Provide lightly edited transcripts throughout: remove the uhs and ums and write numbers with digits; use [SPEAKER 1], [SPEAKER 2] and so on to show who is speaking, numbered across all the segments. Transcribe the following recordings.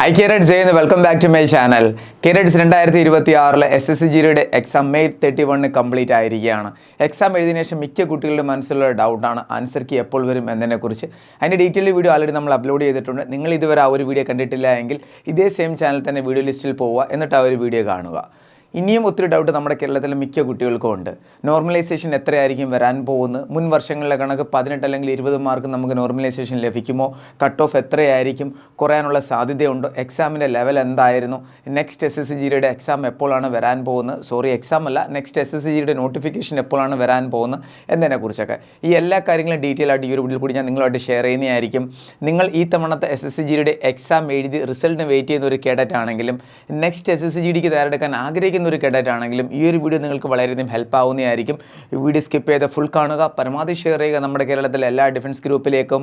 [SPEAKER 1] Hi കേരഡ്സ് welcome back to my channel. കേരഡ്സ് 2026 SSCGയുടെ എക്സാം May 31 കംപ്ലീറ്റ് ആയിരിക്കുകയാണ്. എക്സാം എഴുതിയ ശേഷം മിക്ക കുട്ടികളുടെ മനസ്സിലുള്ള ഡൗട്ടാണ് ആൻസർ കീ എപ്പോൾ വരും എന്നതിനെക്കുറിച്ച്. അതിൻ്റെ ഡീറ്റെയിൽ വീഡിയോ ആൾറെഡി നമ്മൾ അപ്ലോഡ് ചെയ്തിട്ടുണ്ട്. നിങ്ങൾ ഇതുവരെ ആ ഒരു വീഡിയോ കണ്ടിട്ടില്ല എങ്കിൽ ഇതേ സെയിം ചാനൽ തന്നെ വീഡിയോ ലിസ്റ്റിൽ പോവുക, എന്നിട്ട് ആ ഒരു വീഡിയോ കാണുക. ഇനിയും ഒത്തിരി ഡൗട്ട് നമ്മുടെ കേരളത്തിലെ മിക്ക കുട്ടികൾക്കും ഉണ്ട്. നോർമലൈസേഷൻ എത്രയായിരിക്കും വരാൻ പോകുന്നത്? മുൻ വർഷങ്ങളിലെ കണക്ക് 18 അല്ലെങ്കിൽ 20 മാർക്ക് നമുക്ക് നോർമലൈസേഷൻ ലഭിക്കുമോ? കട്ട് ഓഫ് എത്രയായിരിക്കും? കുറയാനുള്ള സാധ്യതയുണ്ടോ? എക്സാമിൻ്റെ ലെവൽ എന്തായിരുന്നു? നെക്സ്റ്റ് SSCGയുടെ എക്സാം എപ്പോഴാണ് വരാൻ പോകുന്നത്? എക്സാം അല്ല, നെക്സ്റ്റ് SSCGയുടെ നോട്ടിഫിക്കേഷൻ എപ്പോഴാണ് വരാൻ പോകുന്നത് എന്നതിനെക്കുറിച്ചൊക്കെ ഈ എല്ലാ കാര്യങ്ങളും ഡീറ്റെയിൽ ആയിട്ട് ഈ ഒരു വീഡിയോയിൽ കൂടി ഞാൻ നിങ്ങളുമായിട്ട് ഷെയർ ചെയ്യുന്നതായിരിക്കും. നിങ്ങൾ ഈ തവണത്തെ SSCGയുടെ എക്സാം എഴുതി റിസൾട്ടിന് വെയിറ്റ് ചെയ്യുന്ന ഒരു കേഡറ്റ് ആണെങ്കിലും നെക്സ്റ്റ് SSCGക്ക് തയ്യാറെടുക്കാൻ ആഗ്രഹിക്കുന്ന ഒരു കേഡറ്റ് ആണെങ്കിലും ഈ ഒരു വീഡിയോ നിങ്ങൾക്ക് വളരെയധികം ഹെൽപ്പ് ആവുന്നതായിരിക്കും. ഈ വീഡിയോ സ്കിപ്പ് ചെയ്ത് ഫുൾ കാണുക, പരമാവധി ഷെയർ ചെയ്യുക. നമ്മുടെ കേരളത്തിലെ എല്ലാ ഡിഫൻസ് ഗ്രൂപ്പിലേക്കും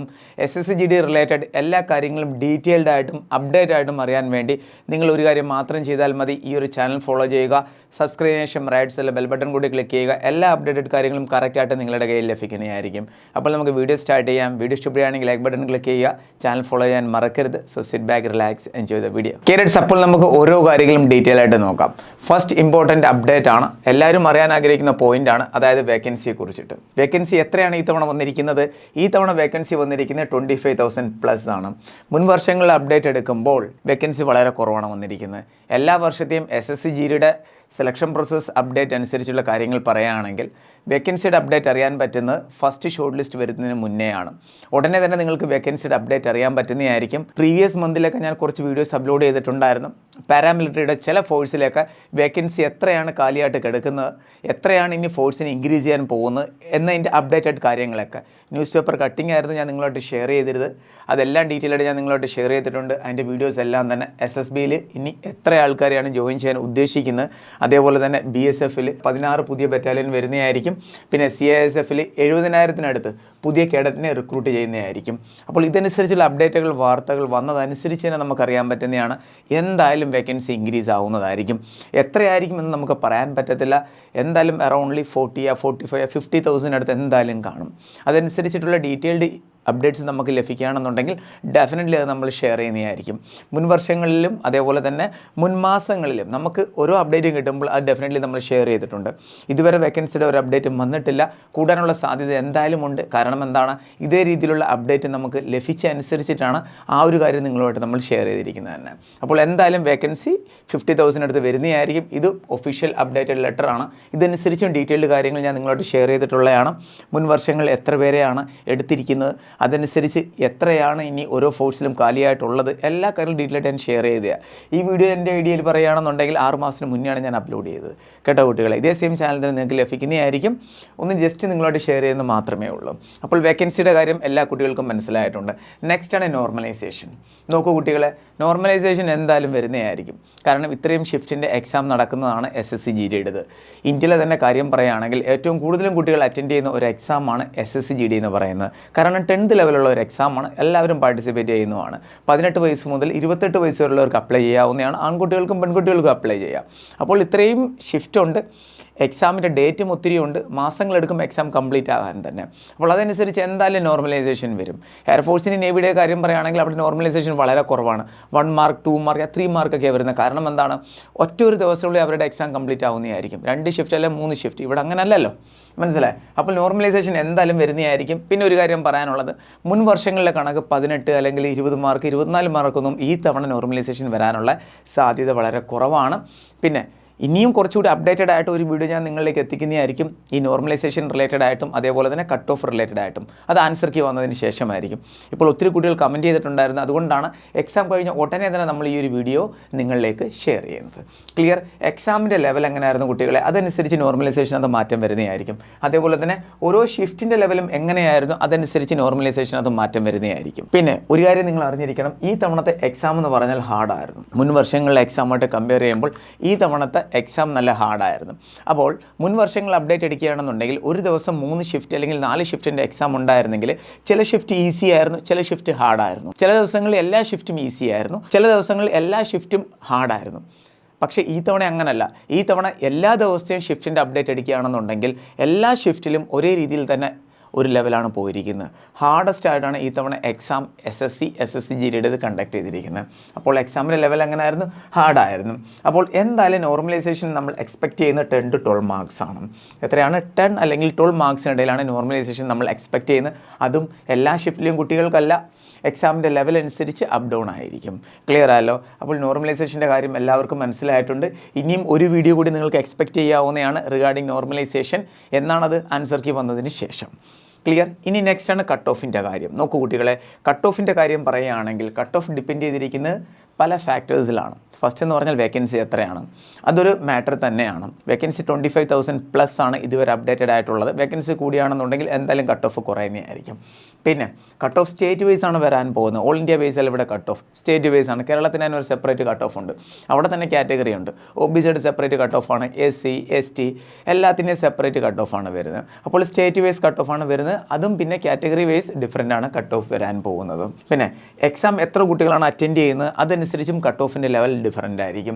[SPEAKER 1] SSCGD റിലേറ്റഡ് എല്ലാ കാര്യങ്ങളും ഡീറ്റെയിൽഡ് ആയിട്ടും അപ്ഡേറ്റ് ആയിട്ടും അറിയാൻ വേണ്ടി നിങ്ങൾ ഒരു കാര്യം മാത്രം ചെയ്താൽ മതി. ഈ ഒരു ചാനൽ ഫോളോ ചെയ്യുക, സബ്സ്ക്രൈബ് ചെയ്യാൻ ശേഷം റൈറ്റ് സൈഡിൽ ബെൽ ബട്ടൺ കൂടി ക്ലിക്ക് ചെയ്യുക. എല്ലാ അപ്ഡേറ്റഡ് കാര്യങ്ങളും കറക്റ്റായിട്ട് നിങ്ങളുടെ കയ്യിൽ ലഭിക്കുന്നതായിരിക്കും. അപ്പോൾ നമുക്ക് വീഡിയോ സ്റ്റാർട്ട് ചെയ്യാം. വീഡിയോ ഇഷ്ടപ്പെടുകയാണെങ്കിൽ ലൈക്ക് ബട്ടൺ ക്ലിക്ക് ചെയ്യുക, ചാനൽ ഫോളോ ചെയ്യാൻ മറക്കരുത്. So sit back, relax, enjoy the video. കേരറ്റ്സ്, അപ്പോൾ നമുക്ക് ഓരോ കാര്യങ്ങളും ഡീറ്റെയിൽ ആയിട്ട് നോക്കാം. ഫസ്റ്റ് ഇമ്പോർട്ടൻ്റ് അപ്ഡേറ്റ് ആണ്, എല്ലാവരും അറിയാൻ ആഗ്രഹിക്കുന്ന പോയിന്റ് ആണ്, അതായത് വേക്കൻസിയെ കുറിച്ചിട്ട്. വേക്കൻസി എത്രയാണ് ഈ തവണ വന്നിരിക്കുന്നത്? ഈ തവണ വേക്കൻസി വന്നിരിക്കുന്നത് 25,000+ ആണ്. മുൻ വർഷങ്ങളിൽ അപ്ഡേറ്റ് എടുക്കുമ്പോൾ വേക്കൻസി വളരെ കുറവാണ് വന്നിരിക്കുന്നത്. എല്ലാ വർഷത്തെയും SSCGയുടെ സെലക്ഷൻ പ്രോസസ് അപ്ഡേറ്റ് അനുസരിച്ചുള്ള കാര്യങ്ങൾ പറയുകയാണെങ്കിൽ വേക്കൻസിയുടെ അപ്ഡേറ്റ് അറിയാൻ പറ്റുന്നത് ഫസ്റ്റ് ഷോർട്ട് ലിസ്റ്റ് വരുന്നതിന് മുന്നേ ആണ്. ഉടനെ തന്നെ നിങ്ങൾക്ക് വേക്കൻസിയുടെ അപ്ഡേറ്റ് അറിയാൻ പറ്റുന്നതായിരിക്കും. പ്രീവിയസ് മന്തിലൊക്കെ ഞാൻ കുറച്ച് വീഡിയോസ് അപ്ലോഡ് ചെയ്തിട്ടുണ്ടായിരുന്നു. പാരാമിലിറ്ററിയുടെ ചില ഫോഴ്സിലൊക്കെ വേക്കൻസി എത്രയാണ് കാലിയായിട്ട് കിടക്കുന്നത്, എത്രയാണ് ഇനി ഫോഴ്സിനെ ഇൻക്രീസ് ചെയ്യാൻ പോകുന്നത് എന്നതിൻ്റെ അപ്ഡേറ്റഡ് കാര്യങ്ങളൊക്കെ ന്യൂസ് പേപ്പർ കട്ടിംഗ് ആയിരുന്നു ഞാൻ നിങ്ങളോട്ട് ഷെയർ ചെയ്തിരുത്. അതെല്ലാം ഡീറ്റെയിൽ ആയിട്ട് ഞാൻ നിങ്ങളോട്ട് ഷെയർ ചെയ്തിട്ടുണ്ട്. അതിൻ്റെ വീഡിയോസ് എല്ലാം തന്നെ SSBയിൽ ഇനി എത്ര ആൾക്കാരെയാണ് ജോയിൻ ചെയ്യാൻ ഉദ്ദേശിക്കുന്നത്, അതേപോലെ തന്നെ BSFൽ 16 പുതിയ ബറ്റാലിയൻ വരുന്നതായിരിക്കും. പിന്നെ CISFൽ 70,000-നടുത്ത് പുതിയ കേഡറ്റിനെ റിക്രൂട്ട് ചെയ്യുന്നതായിരിക്കും. അപ്പോൾ ഇതനുസരിച്ചുള്ള അപ്ഡേറ്റുകൾ, വാർത്തകൾ വന്നതനുസരിച്ച് തന്നെ നമുക്കറിയാൻ പറ്റുന്നതാണ് എന്തായാലും വേക്കൻസി ഇൻക്രീസ് ആവുന്നതായിരിക്കും. എത്രയായിരിക്കും എന്ന് നമുക്ക് പറയാൻ പറ്റത്തില്ല. എന്തായാലും അറൗണ്ട്ലി 40, 45, 50,000 അടുത്ത് എന്തായാലും കാണും. അതനുസരിച്ചിട്ടുള്ള ഡീറ്റെയിൽഡ് അപ്ഡേറ്റ്സ് നമുക്ക് ലഭിക്കുകയാണെന്നുണ്ടെങ്കിൽ ഡെഫിനറ്റ്ലി അത് നമ്മൾ ഷെയർ ചെയ്യുന്നതായിരിക്കും. മുൻ വർഷങ്ങളിലും അതേപോലെ തന്നെ മുൻ മാസങ്ങളിലും നമുക്ക് ഓരോ അപ്ഡേറ്റും കിട്ടുമ്പോൾ അത് ഡെഫിനറ്റ്ലി നമ്മൾ ഷെയർ ചെയ്തിട്ടുണ്ട്. ഇതുവരെ വേക്കൻസിയുടെ ഒരു അപ്ഡേറ്റും വന്നിട്ടില്ല, കൂടാനുള്ള സാധ്യത എന്തായാലും ഉണ്ട്. കാരണം എന്താണ്, ഇതേ രീതിയിലുള്ള അപ്ഡേറ്റ് നമുക്ക് ലഭിച്ച അനുസരിച്ചിട്ടാണ് ആ ഒരു കാര്യം നിങ്ങളുമായിട്ട് നമ്മൾ ഷെയർ ചെയ്തിരിക്കുന്നത് തന്നെ. അപ്പോൾ എന്തായാലും വേക്കൻസി 50,000 അടുത്ത് വരുന്നതായിരിക്കും. ഇത് ഒഫീഷ്യൽ അപ്ഡേറ്റഡ് ലെറ്ററാണ്. ഇതനുസരിച്ചും ഡീറ്റെയിൽഡ് കാര്യങ്ങൾ ഞാൻ നിങ്ങളോട് ഷെയർ ചെയ്തിട്ടുള്ളതാണ്. മുൻ വർഷങ്ങളിൽ എത്ര പേരെയാണ് എടുത്തിരിക്കുന്നത്, അതനുസരിച്ച് എത്രയാണ് ഇനി ഓരോ ഫോഴ്സിലും കാലിയായിട്ടുള്ളത്, എല്ലാ കാര്യങ്ങളും ഡീറ്റെയിൽ ആയിട്ട് ഞാൻ ഷെയർ ചെയ്തതാണ്. ഈ വീഡിയോ എൻ്റെ ഐഡിയയിൽ പറയുകയാണെന്നുണ്ടെങ്കിൽ 6 മാസത്തിന് മുന്നെയാണ് ഞാൻ അപ്ലോഡ് ചെയ്തത്. കേട്ടോ കുട്ടികളെ, ഇതേ സെയിം ചാനൽ തന്നെ നിങ്ങൾക്ക് ലഭിക്കുന്നതായിരിക്കും. ഒന്ന് ജസ്റ്റ് നിങ്ങളോട് ഷെയർ ചെയ്യുന്നത് മാത്രമേ ഉള്ളൂ. അപ്പോൾ വേക്കൻസിയുടെ കാര്യം എല്ലാ കുട്ടികൾക്കും മനസ്സിലായിട്ടുണ്ട്. നെക്സ്റ്റ് ആണ് നോർമലൈസേഷൻ. നോക്കൂ കുട്ടികളെ, നോർമലൈസേഷൻ എന്തായാലും വരുന്നതായിരിക്കും. കാരണം ഇത്രയും ഷിഫ്റ്റിൻ്റെ എക്സാം നടക്കുന്നതാണ് SSCGയുടേത്. ഇന്ത്യയിലെ തന്നെ കാര്യം പറയുകയാണെങ്കിൽ ഏറ്റവും കൂടുതലും കുട്ടികൾ അറ്റൻഡ് ചെയ്യുന്ന ഒരു എക്സാമാണ് SSCGD എന്ന് പറയുന്നത്. കാരണം 10th ലെവലുള്ള ഒരു എക്സാമാണ്, എല്ലാവരും പാർട്ടിസിപ്പേറ്റ് ചെയ്യുന്നതാണ്. 18 വയസ്സ് മുതൽ 28 വയസ്സ് വരെയുള്ളവർക്ക് അപ്ലൈ ചെയ്യാവുന്നതാണ്. ആൺകുട്ടികൾക്കും പെൺകുട്ടികൾക്കും അപ്ലൈ ചെയ്യാം. അപ്പോൾ ഇത്രയും ഷിഫ്റ്റ് ഉണ്ട്. എക്സാമിൻ്റെ ഡേറ്റും ഒത്തിരി ഉണ്ട്, മാസങ്ങളെടുക്കും എക്സാം കംപ്ലീറ്റ് ആകാൻ തന്നെ. അപ്പോൾ അതനുസരിച്ച് എന്തായാലും നോർമലൈസേഷൻ വരും. എയർഫോഴ്സിന് നേവിയുടെ കാര്യം പറയുകയാണെങ്കിൽ അവിടെ നോർമലൈസേഷൻ വളരെ കുറവാണ്. 1 മാർക്ക് 2 മാർക്ക് 3 മാർക്കൊക്കെ വരുന്നത്. കാരണം എന്താണ്, ഒറ്റ ഒരു ദിവസത്തിനുള്ളിൽ അവരുടെ എക്സാം കംപ്ലീറ്റ് ആവുന്നതായിരിക്കും. 2 ഷിഫ്റ്റ് അല്ലെങ്കിൽ 3 ഷിഫ്റ്റ്. ഇവിടെ അങ്ങനെ അല്ലല്ലോ, മനസ്സിലായി? അപ്പോൾ നോർമലൈസേഷൻ എന്തായാലും വരുന്നതായിരിക്കും. പിന്നെ ഒരു കാര്യം പറയാനുള്ളത്, മുൻ വർഷങ്ങളിലെ കണക്ക് 18 അല്ലെങ്കിൽ 20 മാർക്ക് 24 മാർക്കൊന്നും ഈ തവണ നോർമലൈസേഷൻ വരാനുള്ള സാധ്യത വളരെ കുറവാണ്. പിന്നെ ഇനിയും കുറച്ചുകൂടി അപ്ഡേറ്റഡ് ആയിട്ട് ഒരു വീഡിയോ ഞാൻ നിങ്ങളിലേക്ക് എത്തിക്കുന്നതായിരിക്കും. ഈ നോർമലൈസേഷൻ റിലേറ്റഡ് ആയിട്ടും അതേപോലെ തന്നെ കട്ട് ഓഫ് റിലേറ്റഡ് ആയിട്ടും. അത് ആൻസർ കീ വന്നതിന് ശേഷമായിരിക്കും. ഇപ്പോൾ ഒത്തിരി കുട്ടികൾ കമൻറ്റ് ചെയ്തിട്ടുണ്ടായിരുന്നു. അതുകൊണ്ടാണ് എക്സാം കഴിഞ്ഞ ഉടനെ തന്നെ നമ്മൾ ഈ ഒരു വീഡിയോ നിങ്ങളിലേക്ക് ഷെയർ ചെയ്യുന്നത്. ക്ലിയർ? എക്സാമിൻ്റെ ലെവൽ എങ്ങനെയായിരുന്നു കുട്ടികളെ, അതനുസരിച്ച് നോർമലൈസേഷൻ അത് മാറ്റം വരുന്നതായിരിക്കും. അതേപോലെ തന്നെ ഓരോ ഷിഫ്റ്റിൻ്റെ ലെവലും എങ്ങനെയായിരുന്നു, അതനുസരിച്ച് നോർമലൈസേഷൻ അത് മാറ്റം വരുന്നതായിരിക്കും. പിന്നെ ഒരു കാര്യം നിങ്ങൾ അറിഞ്ഞിരിക്കണം, ഈ തവണത്തെ എക്സാം എന്ന് പറഞ്ഞാൽ ഹാർഡായിരുന്നു. മുൻ വർഷങ്ങളിലെ എക്സാമായിട്ട് കമ്പയർ ചെയ്യുമ്പോൾ ഈ തവണത്തെ എക്സാം നല്ല ഹാർഡായിരുന്നു. അപ്പോൾ മുൻ വർഷങ്ങൾ അപ്ഡേറ്റ് എടുക്കുകയാണെന്നുണ്ടെങ്കിൽ ഒരു ദിവസം 3 ഷിഫ്റ്റ് അല്ലെങ്കിൽ 4 ഷിഫ്റ്റിൻ്റെ എക്സാം ഉണ്ടായിരുന്നെങ്കിൽ ചില ഷിഫ്റ്റ് ഈസി ആയിരുന്നു, ചില ഷിഫ്റ്റ് ഹാർഡായിരുന്നു. ചില ദിവസങ്ങളിൽ എല്ലാ ഷിഫ്റ്റും ഈസി ആയിരുന്നു, ചില ദിവസങ്ങളിൽ എല്ലാ ഷിഫ്റ്റും ഹാർഡായിരുന്നു. പക്ഷേ ഈ തവണ അങ്ങനല്ല. ഈ തവണ എല്ലാ ദിവസത്തെയും ഷിഫ്റ്റിൻ്റെ അപ്ഡേറ്റ് എടുക്കുകയാണെന്നുണ്ടെങ്കിൽ എല്ലാ ഷിഫ്റ്റിലും ഒരേ രീതിയിൽ തന്നെ ഒരു ലെവലാണ് പോയിരിക്കുന്നത്. ഹാർഡസ്റ്റ് ആയിട്ടാണ് ഈ തവണ എക്സാം SSC-GDയുടേത് കണ്ടക്ട് ചെയ്തിരിക്കുന്നത്. അപ്പോൾ എക്സാമിൻ്റെ ലെവൽ എങ്ങനെയായിരുന്നു? ഹാർഡായിരുന്നു. അപ്പോൾ എന്തായാലും നോർമലൈസേഷൻ നമ്മൾ എക്സ്പെക്റ്റ് ചെയ്യുന്ന 10 to 12 മാർക്സ് ആണ്. എത്രയാണ്? 10 അല്ലെങ്കിൽ 12 മാർക്സിനിടയിലാണ് നോർമലൈസേഷൻ നമ്മൾ എക്സ്പെക്റ്റ് ചെയ്യുന്നത്. അതും എല്ലാ ഷിഫ്റ്റിലെയും കുട്ടികൾക്കല്ല, എക്സാമിൻ്റെ ലെവൽ അനുസരിച്ച് അപ്പ് ഡൗൺ ആയിരിക്കും. ക്ലിയർ ആയല്ലോ? അപ്പോൾ നോർമലൈസേഷൻ്റെ കാര്യം എല്ലാവർക്കും മനസ്സിലായിട്ടുണ്ട്. ഇനിയും ഒരു വീഡിയോ കൂടി നിങ്ങൾക്ക് എക്സ്പെക്റ്റ് ചെയ്യാവുന്നതാണ് റിഗാർഡിങ് നോർമലൈസേഷൻ. എന്നാണത്? ആൻസർ കീ വന്നതിന് ശേഷം. ക്ലിയർ? ഇനി നെക്സ്റ്റ് ആണ് കട്ട് ഓഫിൻ്റെ കാര്യം. നോക്കൂ കുട്ടികളെ, കട്ട് ഓഫിൻ്റെ കാര്യം പറയുകയാണെങ്കിൽ കട്ട് ഓഫ് ഡിപ്പെൻഡ് ചെയ്തിരിക്കുന്നത് പല ഫാക്ടേഴ്സിലാണ്. ഫസ്റ്റ് എന്ന് പറഞ്ഞാൽ വേക്കൻസി എത്രയാണ്, അതൊരു മാറ്റർ തന്നെയാണ്. വേക്കൻസി 25,000+ ആണ് ഇതുവരെ അപ്ഡേറ്റഡ് ആയിട്ടുള്ളത്. വേക്കൻസി കൂടിയാണെന്നുണ്ടെങ്കിൽ എന്തായാലും കട്ട് ഓഫ് കുറയുന്നതായിരിക്കും. പിന്നെ കട്ട് ഓഫ് സ്റ്റേറ്റ് വൈസ് ആണ് വരാൻ പോകുന്നത്. ഓൾ ഇന്ത്യ ബേസിൽ ഇവിടെ കട്ട് ഓഫ് സ്റ്റേറ്റ് വൈസ് ആണ്. കേരളത്തിന് തന്നെ ഒരു സെപ്പറേറ്റ് കട്ട് ഓഫ് ഉണ്ട്. അവിടെ തന്നെ കാറ്റഗറി ഉണ്ട്. OBCയുടെ സെപ്പറേറ്റ് കട്ട് ഓഫ് ആണ്, SC ST എല്ലാത്തിൻ്റെയും സെപ്പറേറ്റ് കട്ട് ഓഫ് ആണ് വരുന്നത്. അപ്പോൾ സ്റ്റേറ്റ് വൈസ് കട്ട് ഓഫ് ആണ് വരുന്നത്. അതും പിന്നെ കാറ്റഗറി വൈസ് ഡിഫറൻ്റ് ആണ് കട്ട് ഓഫ് വരാൻ പോകുന്നത്. പിന്നെ എക്സാം എത്ര കുട്ടികളാണ് അറ്റൻഡ് ചെയ്യുന്നത് അതനുസരിച്ചും കട്ട് ഓഫിൻ്റെ ലെവൽ ഡിഫറൻ്റ് ആയിരിക്കും.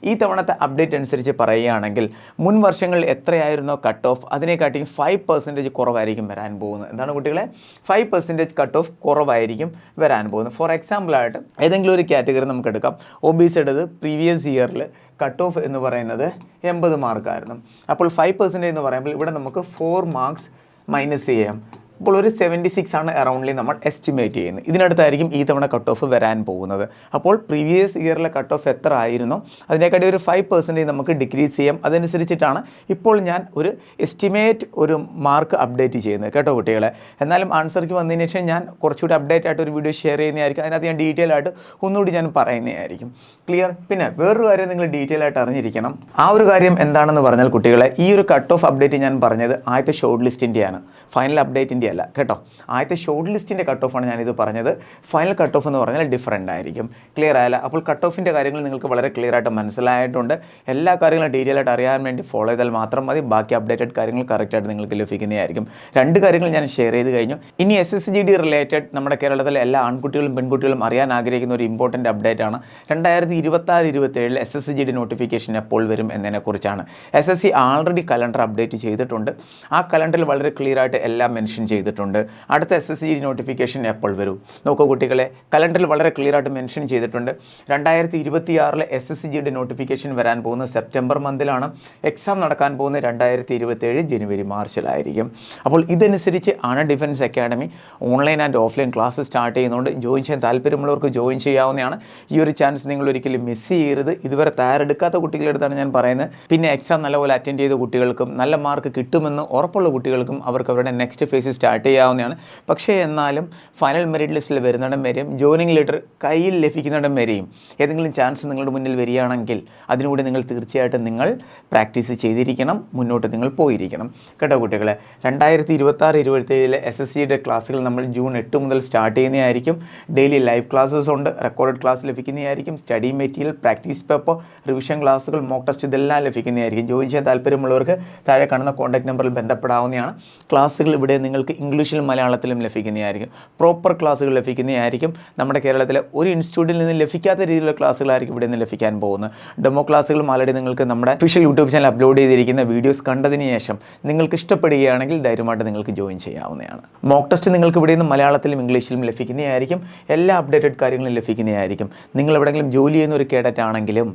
[SPEAKER 1] ഈ തവണത്തെ അപ്ഡേറ്റ് അനുസരിച്ച് പറയുകയാണെങ്കിൽ മുൻ വർഷങ്ങളിൽ എത്രയായിരുന്നോ കട്ട് ഓഫ് അതിനെക്കാട്ടിയും 5% കുറവായിരിക്കും വരാൻ പോകുന്നത്. എന്താണ് കുട്ടികളെ? 5% കട്ട് ഓഫ് കുറവായിരിക്കും വരാൻ പോകുന്നത്. ഫോർ എക്സാമ്പിളായിട്ട് ഏതെങ്കിലും ഒരു കാറ്റഗറി നമുക്ക് എടുക്കാം. OBCയുടേത് പ്രീവിയസ് ഇയറിൽ കട്ട് ഓഫ് എന്ന് പറയുന്നത് 80 മാർക്കായിരുന്നു. അപ്പോൾ 5% എന്ന് പറയുമ്പോൾ ഇവിടെ നമുക്ക് 4 മാർക്സ് മൈനസ് ചെയ്യാം. അപ്പോൾ ഒരു 76 ആണ് അറൗണ്ട്ലി നമ്മൾ എസ്റ്റിമേറ്റ് ചെയ്യുന്നത്. ഇതിനടുത്തായിരിക്കും ഈ തവണ കട്ട് ഓഫ് വരാൻ പോകുന്നത്. അപ്പോൾ പ്രീവിയസ് ഇയറിലെ കട്ട് ഓഫ് എത്ര ആയിരുന്നോ അതിനേക്കാട്ടി ഒരു 5% നമുക്ക് ഡിക്രീസ് ചെയ്യാം. അതനുസരിച്ചിട്ടാണ് ഇപ്പോൾ ഞാൻ ഒരു എസ്റ്റിമേറ്റ് ഒരു മാർക്ക് അപ്ഡേറ്റ് ചെയ്യുന്നത്. കേട്ടോ കുട്ടികളെ? എന്നാലും ആൻസർക്ക് വന്നതിന് ശേഷം ഞാൻ കുറച്ചുകൂടി അപ്ഡേറ്റ് ആയിട്ട് ഒരു വീഡിയോ ഷെയർ ചെയ്യുന്നതായിരിക്കും. അതിനകത്ത് ഞാൻ ഡീറ്റെയിൽ ആയിട്ട് ഒന്നുകൂടി ഞാൻ പറയുന്നതായിരിക്കും. ക്ലിയർ? പിന്നെ വേറൊരു കാര്യം നിങ്ങൾ ഡീറ്റെയിൽ ആയിട്ട് അറിഞ്ഞിരിക്കണം. ആ ഒരു കാര്യം എന്താണെന്ന് പറഞ്ഞാൽ കുട്ടികളെ, ഈ ഒരു കട്ട് ഓഫ് അപ്ഡേറ്റ് ഞാൻ പറഞ്ഞത് ആദ്യത്തെ ഷോർട്ട് ലിസ്റ്റിൻ്റെയാണ്, ഫൈനൽ അപ്ഡേറ്റിൻ്റെ അല്ല. കേട്ടോ? ആദ്യത്തെ ഷോർട്ട് ലിസ്റ്റിൻ്റെ കട്ട് ഓഫാണ് ഞാനിത് പറഞ്ഞത്. ഫൈനൽ കട്ട് ഓഫ് എന്ന് പറഞ്ഞാൽ ഡിഫറൻ്റ് ആയിരിക്കും. ക്ലിയർ ആയല്ല? അപ്പോൾ കട്ട് ഓഫിൻ്റെ കാര്യങ്ങൾ നിങ്ങൾക്ക് വളരെ ക്ലിയർ ആയിട്ട് മനസ്സിലായിട്ടുണ്ട്. എല്ലാ കാര്യങ്ങളും ഡീറ്റെയിൽ ആയിട്ട് അറിയാൻ വേണ്ടി ഫോളോ ചെയ്താൽ മാത്രം മതി. ബാക്കി അപ്ഡേറ്റഡ് കാര്യങ്ങൾ കറക്റ്റായിട്ട് നിങ്ങൾക്ക് ലഭിക്കുന്നതായിരിക്കും. 2 കാര്യങ്ങൾ ഞാൻ ഷെയർ ചെയ്ത് കഴിഞ്ഞു. ഇനി SSC-GD റിലേറ്റഡ് നമ്മുടെ കേരളത്തിലെ എല്ലാ ആൺകുട്ടികളും പെൺകുട്ടികളും അറിയാൻ ആഗ്രഹിക്കുന്ന ഒരു ഇമ്പോർട്ടൻ്റ് അപ്ഡേറ്റ് ആണ്. 2026-27 SSC-GD നോട്ടിഫിക്കേഷൻ എപ്പോൾ വരും എന്നതിനെക്കുറിച്ചാണ്. SSC ആൾറെഡി കലണ്ടർ അപ്ഡേറ്റ് ചെയ്തിട്ടുണ്ട്. ആ കലണ്ടറിൽ വളരെ ക്ലിയർ ആയിട്ട് എല്ലാം മെൻഷൻ ചെയ്തിട്ടുണ്ട്. അടുത്ത SSC-GD നോട്ടിഫിക്കേഷൻ എപ്പോൾ വരും? നോക്കൂ കുട്ടികളെ, കലണ്ടറിൽ വളരെ ക്ലിയർ ആയിട്ട് മെൻഷൻ ചെയ്തിട്ടുണ്ട്. 2026 SSC-GD നോട്ടിഫിക്കേഷൻ വരാൻ പോകുന്നത് സെപ്റ്റംബർ മന്തിലാണ്. എക്സാം നടക്കാൻ പോകുന്നത് 2027 ജനുവരി മാർച്ചിലായിരിക്കും. അപ്പോൾ ഇതനുസരിച്ച് ആണ് defence academy online and offline class start ചെയ്യുന്നതുകൊണ്ട് ജോയിൻ ചെയ്യാൻ താല്പര്യമുള്ളവർക്ക് ജോയിൻ ചെയ്യാവുന്നതാണ്. ഈ ഒരു ചാൻസ് നിങ്ങൾ ഒരിക്കലും മിസ് ചെയ്യരുത്. ഇതുവരെ തയ്യാറെടുക്കാത്ത കുട്ടികളെടുത്താണ് ഞാൻ പറയുന്നത്. പിന്നെ എക്സാം നല്ലപോലെ അറ്റൻഡ് ചെയ്ത കുട്ടികൾക്കും നല്ല മാർക്ക് കിട്ടുമെന്ന് ഉറപ്പുള്ള കുട്ടികൾക്കും അവർക്ക് അവരുടെ നെക്സ്റ്റ് ഫേസ് സ്റ്റാർട്ട് ചെയ്യാവുന്നതാണ്. പക്ഷേ എന്നാലും ഫൈനൽ മെറിറ്റ് ലിസ്റ്റിൽ വരുന്നിടം വരെയും ജോയിനിങ് ലെറ്റർ കയ്യിൽ ലഭിക്കുന്നിടം വരെയും ഏതെങ്കിലും ചാൻസ് നിങ്ങളുടെ മുന്നിൽ വരികയാണെങ്കിൽ അതിനുകൂടി നിങ്ങൾ തീർച്ചയായിട്ടും നിങ്ങൾ പ്രാക്ടീസ് ചെയ്തിരിക്കണം, മുന്നോട്ട് നിങ്ങൾ പോയിരിക്കണം. കേട്ടോ കുട്ടികളെ? 2026-27 SSC-GD ക്ലാസ്സുകൾ നമ്മൾ ജൂൺ 8 മുതൽ സ്റ്റാർട്ട് ചെയ്യുന്നതായിരിക്കും. ഡെയിലി ലൈവ് ക്ലാസ്സസ് ഉണ്ട്, റെക്കോർഡഡ് ക്ലാസ് ലഭിക്കുന്നതായിരിക്കും. Study material, practice paper, revision ക്ലാസ്സുകൾ, മോക്ക് ടെസ്റ്റ് ഇതെല്ലാം ലഭിക്കുന്നതായിരിക്കും. ജോയിൻ ചെയ്യാൻ താല്പര്യമുള്ളവർക്ക് താഴെ കാണുന്ന കോൺടാക്ട് നമ്പറിൽ ബന്ധപ്പെടാവുന്നതാണ്. ക്ലാസ്സുകൾ ഇവിടെ നിങ്ങൾക്ക് ഇംഗ്ലീഷിലും മലയാളത്തിലും ലഭിക്കുന്നതായിരിക്കും. പ്രോപ്പർ ക്ലാസ്സുകൾ ലഭിക്കുന്നതായിരിക്കും. നമ്മുടെ കേരളത്തിലെ ഒരു ഇൻസ്റ്റിറ്റ്യൂട്ടിൽ നിന്ന് ലഭിക്കാത്ത രീതിയിലുള്ള ക്ലാസ്സുകളായിരിക്കും ഇവിടെ നിന്ന് ലഭിക്കാൻ പോകുന്നത്. ഡെമോ ക്ലാസ്സുകളും ആൾറെഡി നിങ്ങൾക്ക് നമ്മുടെ ഒഫീഷ്യൽ യൂട്യൂബ് ചാനൽ അപ്ലോഡ് ചെയ്തിരിക്കുന്ന വീഡിയോസ് കണ്ടതിന് ശേഷം നിങ്ങൾക്ക് ഇഷ്ടപ്പെടുകയാണെങ്കിൽ ധൈര്യമായിട്ട് നിങ്ങൾക്ക് ജോയിൻ ചെയ്യാവുന്നതാണ്. മോക്ക് ടെസ്റ്റ് നിങ്ങൾക്ക് ഇവിടെ നിന്ന് മലയാളത്തിലും ഇംഗ്ലീഷിലും ലഭിക്കുന്നതായിരിക്കും. എല്ലാ അപ്ഡേറ്റഡ് കാര്യങ്ങളും ലഭിക്കുന്നതായിരിക്കും. നിങ്ങൾ എവിടെയെങ്കിലും ജോലി ചെയ്യുന്ന ഒരു കേഡറ്റ് ആണെങ്കിലും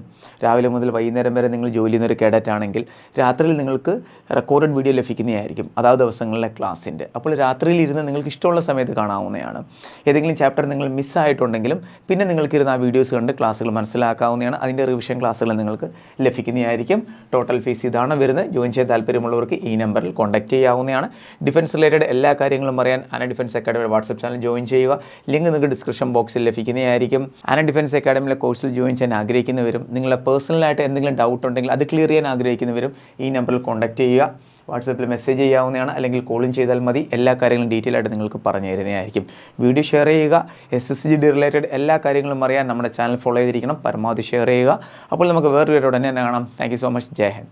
[SPEAKER 1] രാവിലെ മുതൽ വൈകുന്നേരം വരെ നിങ്ങൾ ജോലി ചെയ്യുന്ന ഒരു കേഡറ്റ് ആണെങ്കിൽ രാത്രിയിൽ നിങ്ങൾക്ക് റെക്കോർഡഡ് വീഡിയോ ലഭിക്കുന്നതായിരിക്കും അതാത് ദിവസങ്ങളിലെ ക്ലാസ്സിൻ്റെ. അപ്പോൾ രാത്രിയിൽ ഇരുന്ന് നിങ്ങൾക്ക് ഇഷ്ടമുള്ള സമയത്ത് കാണാവുന്നതാണ്. ഏതെങ്കിലും ചാപ്റ്റർ നിങ്ങൾ മിസ്സായിട്ടുണ്ടെങ്കിലും പിന്നെ നിങ്ങൾക്കിരുന്ന് ആ വീഡിയോസ് കണ്ട് ക്ലാസ്സുകൾ മനസ്സിലാക്കാവുന്നതാണ്. അതിൻ്റെ റിവിഷൻ ക്ലാസ്സുകൾ നിങ്ങൾക്ക് ലഭിക്കുന്നതായിരിക്കും. ടോട്ടൽ ഫീസ് ഇതാണ് വരുന്നത്. ജോയിൻ ചെയ്യാൻ താല്പര്യമുള്ളവർക്ക് ഈ നമ്പറിൽ കോൺടാക്ട് ചെയ്യാവുന്നതാണ്. ഡിഫൻസ് റിലേറ്റഡ് എല്ലാ കാര്യങ്ങളും അറിയാൻ ആന ഡിഫൻസ് അക്കാഡമിയുടെ വാട്സപ്പ് ചാനൽ ജോയിൻ ചെയ്യുക. ലിങ്ക് നിങ്ങൾക്ക് ഡിസ്ക്രിപ്ഷൻ ബോക്സിൽ ലഭിക്കുന്നതായിരിക്കും. ആന ഡിഫൻസ് അക്കാഡമിയിലെ കോഴ്സിൽ ജോയിൻ ചെയ്യാൻ ആഗ്രഹിക്കുന്നവരും നിങ്ങളുടെ പേഴ്സണലായിട്ട് എന്തെങ്കിലും ഡൗട്ട് ഉണ്ടെങ്കിൽ അത് ക്ലിയർ ചെയ്യാൻ ആഗ്രഹിക്കുന്നവരും ഈ നമ്പറിൽ കോൺടാക്ട് ചെയ്യുക. വാട്സപ്പിൽ മെസ്സേജ് ചെയ്യാവുന്നതാണ്, അല്ലെങ്കിൽ കോളും ചെയ്താൽ മതി. എല്ലാ കാര്യങ്ങളും ഡീറ്റെയിൽ ആയിട്ട് നിങ്ങൾക്ക് പറഞ്ഞു തരുന്നതായിരിക്കും. വീഡിയോ ഷെയർ ചെയ്യുക. SSC-GD റിലേറ്റഡ് എല്ലാ കാര്യങ്ങളും അറിയാൻ നമ്മുടെ ചാനൽ ഫോളോ ചെയ്തിരിക്കണം. പരമാവധി ഷെയർ ചെയ്യുക. അപ്പോൾ നമുക്ക് വേറൊരു ഉടനെ തന്നെ കാണാം. Thank you so much. ജയ് ഹിന്ദ്.